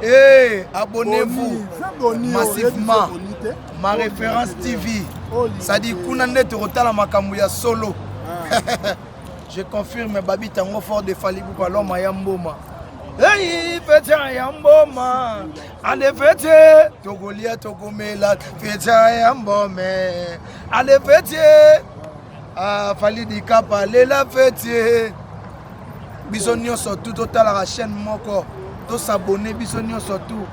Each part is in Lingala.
Et abonnez-vous massivement. Ma référence TV. Ça dit Kounande Torotala Makamouya solo. Je confirme Babi Tango fort de Falibou Palom Mayamboma. Hey, Fetia Yamboma. Allez, Fetia. Togolia Togomela. Fetia Yambome. Allez, Fetia. Falidi Kapa. Lela Fetia. Bisonio surtout. Total la chaîne Moko. Tous s'abonner. Bisonio surtout.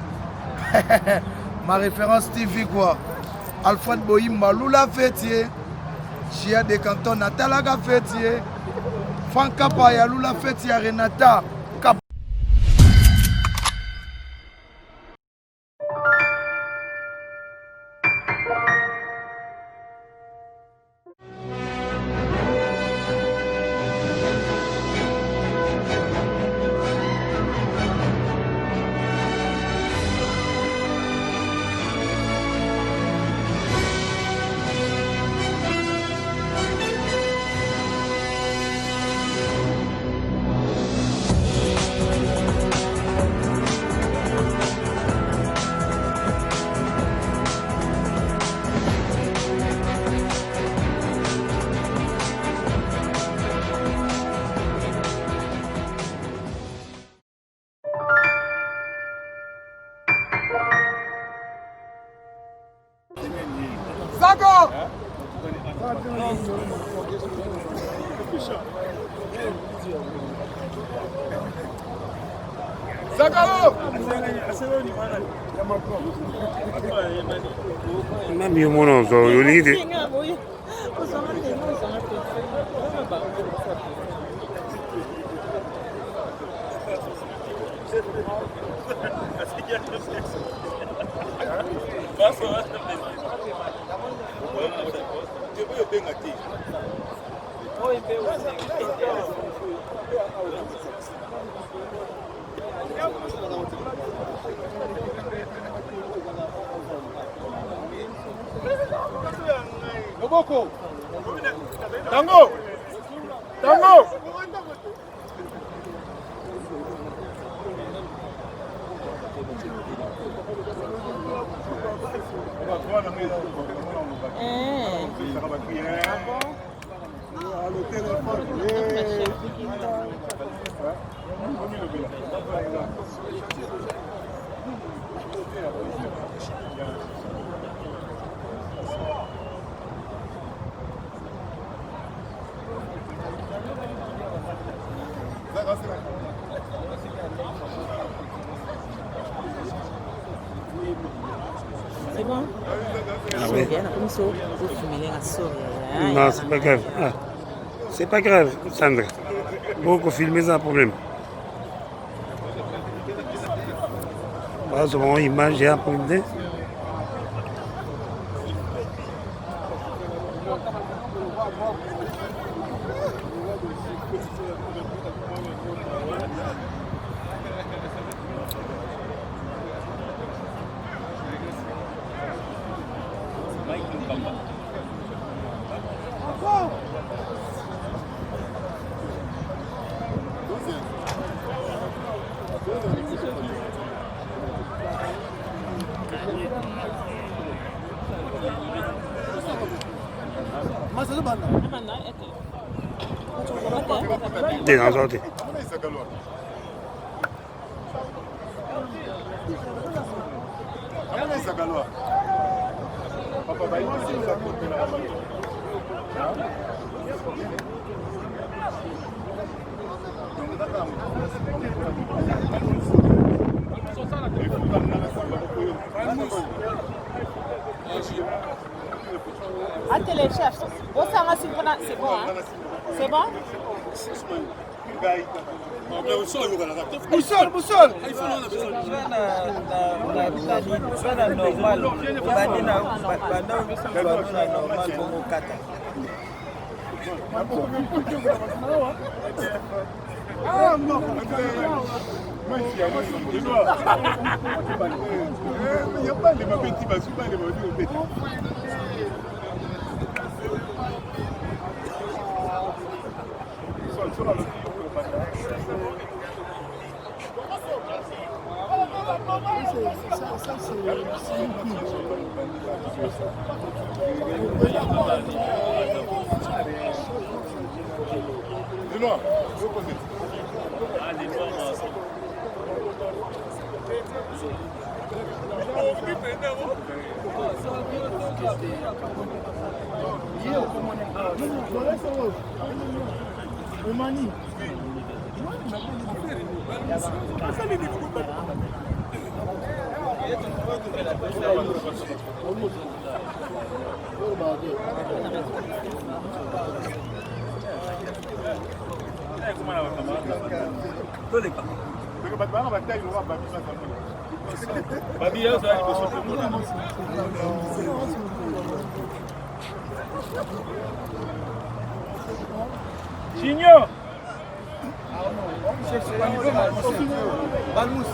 Ma référence TV quoi. Alfred Boyimba, Lula Fétier, Chia de Canton, Natalaga Fétier, Franck Kapaya, Lula Fétier, Renata. Zago! Zagalo! Même il mon nom, il dit. Loboko. Tango. Tango. C'est bon? Ah oui. Non, c'est pas grave. Ah. C'est pas grave, Sandra. Beaucoup filmer ça, problème. Voilà, mon image est un problème. Désolé. Attends les chefs, c'est bon, hein? C'est bon? Boussole, boussole. Ah non, il n'y a pas de petits basous, pas de petits. Junior. Balmous.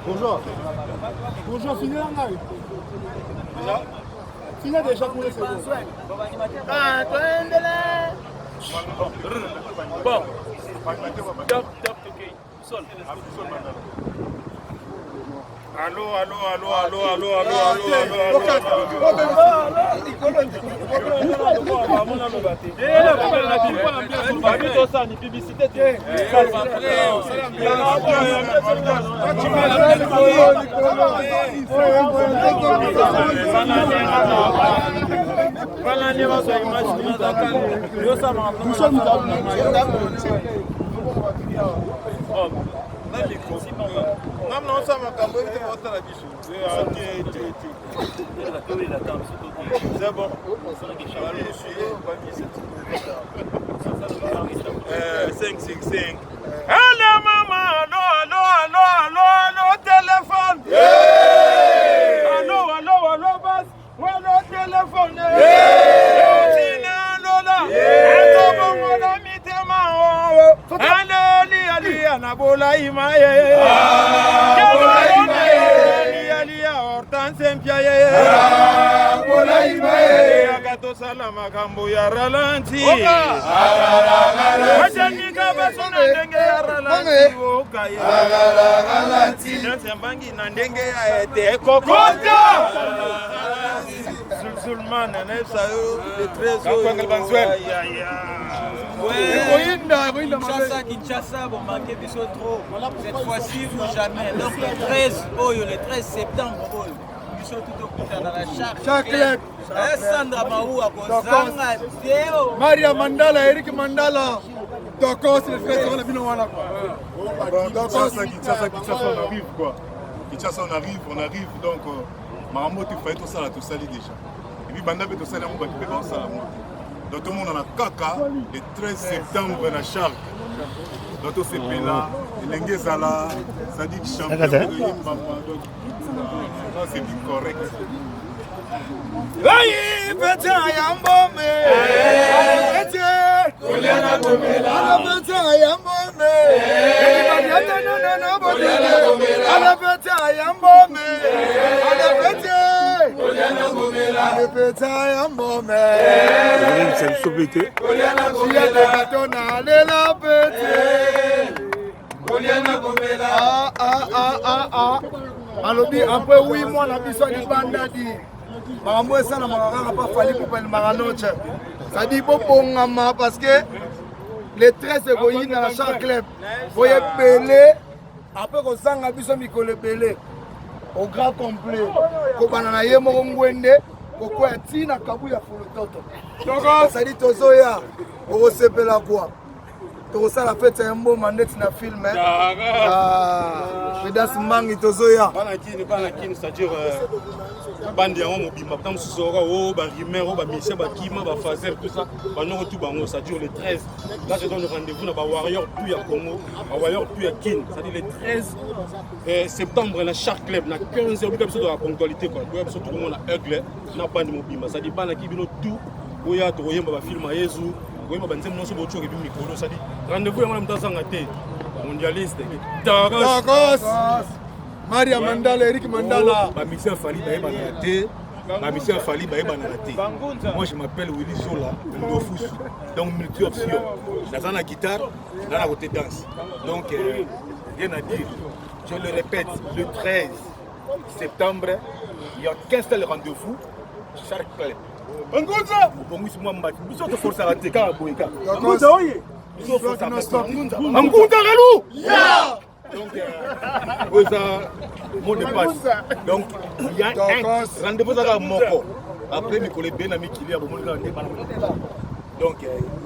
Bonjour. Bonjour, fini là. Déjà. Fini déjà pour les secondes. Bon. Top, ok. Sol. Allô. Non, ça m'a cambré, tu vas la biche. C'est bon. 5. Allô, maman, allô, téléphone. Allô, basse. Allô, téléphone. Anabola imaye, Hortense mpiaye, Anabola imaye, Agato salama kambo ya ralanti, Ajanika basona ndenge ya ralanti, Okaye, Nansembangi na ndenge ya ete kokota, Sulman nefsa yo, le trésor, Kinshasa, vous manquez biso trop. Cette fois-ci ou jamais. Donc le 13 septembre, biso tout au plus dans la charte. Sandra Maou à Kozanga, Théo. Maria Mandala, Eric Mandala. Dokos, le frère, on a vu voilà quoi. Kinshasa, on arrive quoi. Kinshasa, on arrive donc. Maman, tu fais tout ça, tout ça déjà. Et puis, Banda, tout ça, on va faire ça. Donc tout le monde en a caca le 13 septembre dans la Charque. Donc tout ce pays là, les Zala, ça dit champion de Yimbamba. Donc c'est bien correct. Aïe, petit ayambome. Oliana Gomela. Petit ayambome. Ala petit ayambome. Ala petit. Oliana Gomela. Ala petit ayambome. C'est sobité. Oliana Gomela. Katona lela petit. Oliana Gomela. Alobi après 8 mois la biso di bandadi. Maman ça na makaka pas fallu pour le maranoche. Ça dit bobongama parce que les 13 égoïs dans la chaque club. Voyez belé après ko sanga biso mikolo belé au grand complet. Ko banana ye mo ngwende ko kwa tina kabuya folototo. Donc ça dit tozoya au sepela quoi. To ça la fête un beau mandate na film hein. Pedas mangi tozoya. Bana kini c'est-à-dire bandi yango mobimba tant sosora o ba rimero ba mission ba kima ba fazer tout ça ba non tout bango ça dure le 13 là je donne rendez-vous na ba warrior puis à Congo ba warrior puis à Kin ça dit le 13 septembre na chaque club na 15h comme ça de la ponctualité quoi ouais surtout tout le monde na aigle na bandi mobimba ça dit bana ki bino tout oya to yemba ba film yezu oyemba ba nzembo so bo choke bi mikolo ça dit rendez-vous yango na mtazanga te mondialiste Dokos. Maria Mandala, Eric Mandala. Ba mixeur fali ba yeba te ma mission a fallu moi je m'appelle Willy Zola Ndofus donc multi-option dans la guitare dans la côté danse donc rien à dire je le répète le 13 septembre il y a 15 tel rendez-vous chaque club Bangunza bon oui moi mbat biso to force à te ka boyka Bangunza oye biso force à Bangunza galou ya donc mot de passe donc il y a un rendez-vous à moko après Nicolas Benami qui vient au monde donc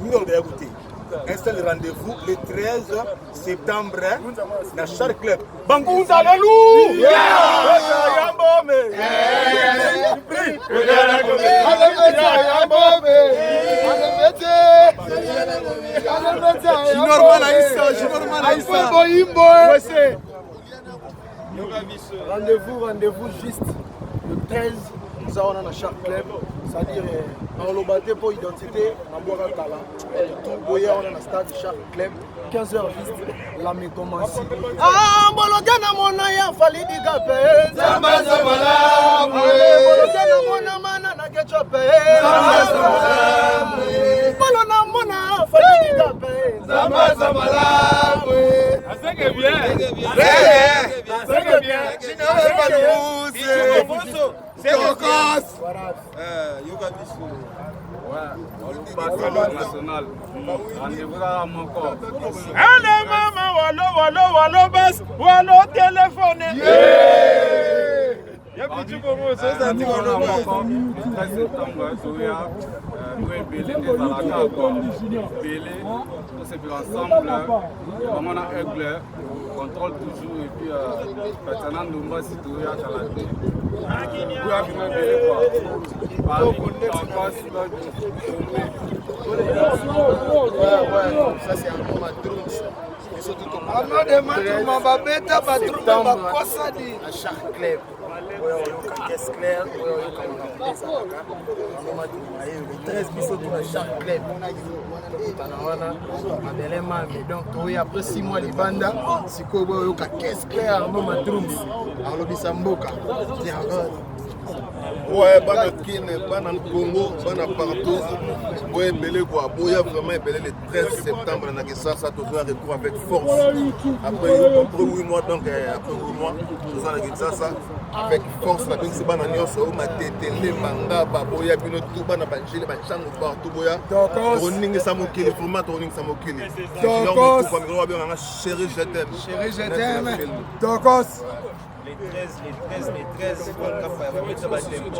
nous on doit écouter un seul rendez-vous le 13 septembre dans chaque club Bangunza galou ya Rendez-vous juste le 13, nous avons dans chaque club, c'est-à-dire dans le bâtiment pour identité, on a tout boyer on a dans stade de chaque club, 15h juste, la main commence. Ah, Bologana Monaya, Fali di Gapé, Zamba Zambala, Bologana Monamana, Nakechope, Zamba Zambala, Bologana Mona, Fali di Gapé, Zamba Zambala, c'est que bien, c'est que bien, c'est national. Allez maman, walo bas, walo téléphone. Ya petit comment c'est ça dit on a 13 septembre Toya nous belé des alaka quoi. Belé on s'est ensemble vraiment on a aigle contrôle toujours et puis Ferdinand Ndumba Toya Kalate. Vous avez bien belé quoi. ça c'est un moment à chaque club. Le 13 chaque club. Donc après 6 mois de banda, si vous avez caisse claire, ouais, bana Kine, bana Congo, bana partout. Ouais, belé quoi. Boya vraiment belé le 13 septembre. On a que ça toujours retour avec force. Après 8 mois, donc après 8 mois, tout ça avec force. La c'est bana nyos, ma tête, les manga, baboya, bino tout bana banjile, bachango partout boya. Running samokili, format running samokili. Donc, comme on a chéri, je t'aime. Chéri, je t'aime. Tokos. Les 13, donc après vous avez donc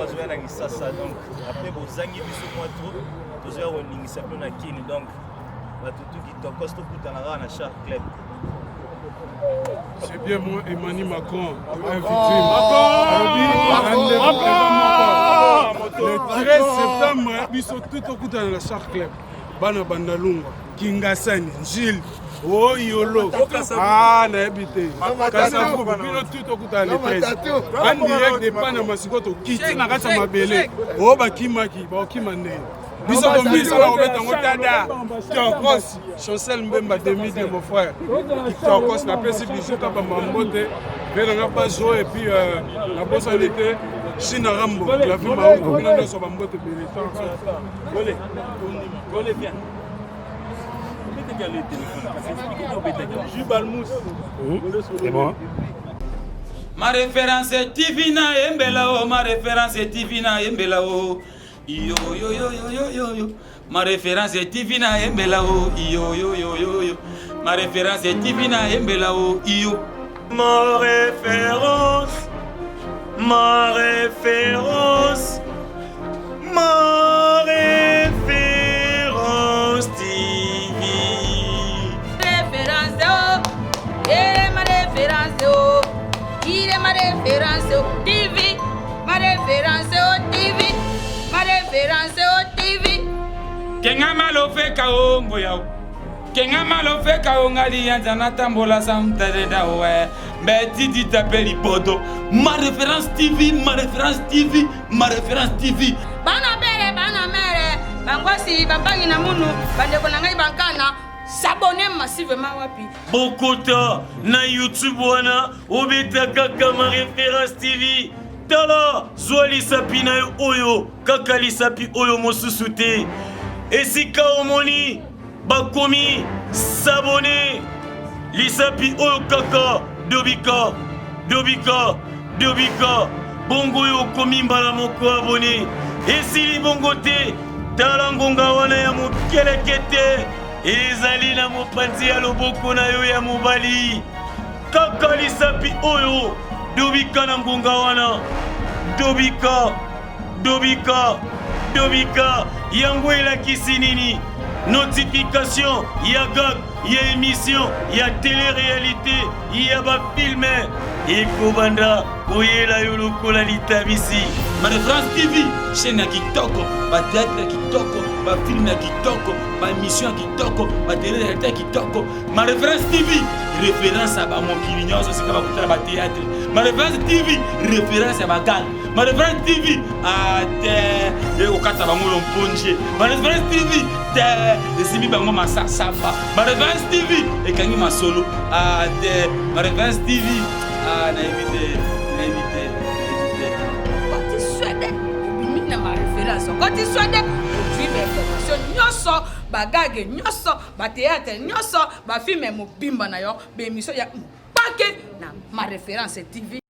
c'est bien moi Emmanuel Macron le 13 septembre biso tout au coup dans la chaque club bana bandalunga Kingasani Gilles oh yolo ah na habité kasafu bino tout au coup dans les 13 en direct de Panama sikoto kiti na kasa mabele oh bakimaki ba okimande biso kombisa na obeta ngotada Tokos Chancel Mbemba demi de mon frère Tokos na pesi biso ka bambote bela nga pas jouer et puis la bosse en été China Rambo la vie ma on a so bambote militant Gole bien. C'est bon. Ma référence est Tivina Embelao, ma référence est Tivina Embelao. Yo yo yo yo yo yo yo. Ma référence est Tivina Embelao. Yo yo yo yo yo. Ma référence est Tivina Embelao. Yo. Ma référence. Ma référence. Ma référence TV. Référence oh, et ma référence oh, il est ma référence oh, TV, ma référence oh, TV, ma référence oh, TV. Kenga malo fe kao ngoyao. Kenga malo fe kao ngali yanzana tambola samtare da we. Mbeti tapeli poto. Ma référence TV, ma référence TV, ma référence TV. Bana mere, bangwasi babangi na munu, bandeko na ngai bankana. S'abonner massivement wapi. Bokota na YouTube wana, obeta kaka ma référence TV. tala zwa lisapi na yo oyo kaka lisapi oyo mosusu te esika omoni bakomi s'abonner lisapi oyo kaka dobika bongo oyo okomi mbala moko abone esili bongo te tala ngonga wana ya mokeleke te ezali na mopanzi ya loboko na yo ya mobali kaka lisapi oyo dobika na ngonga wana dobika yango elakisi nini notification ya gag ya émission ya télé-réalité ya bafilme ekobanda koyela yo lokola litabisi Mare France TV chaîne ya kitoko bateatre ya kitoko bafilme ya kitoko baémission ya kitoko batélé-réalité ya kitoko Mare France TV référence à bamokili nyonso sika bakutala bateatre Mare France TV référence à bagag Mare France TV ate ekokata bango lomponje Mare France TV te esimbi bango masasamba Mare France TV ekangi masolo ate Mare France TV nayebi te Quand tu souhaites, obimina ma référence. Quand tu souhaites, tu veux information nyonso, bagage nyonso, ba théâtre nyonso, ba film mo bimba na yo, be émission ya mpake na ma référence TV.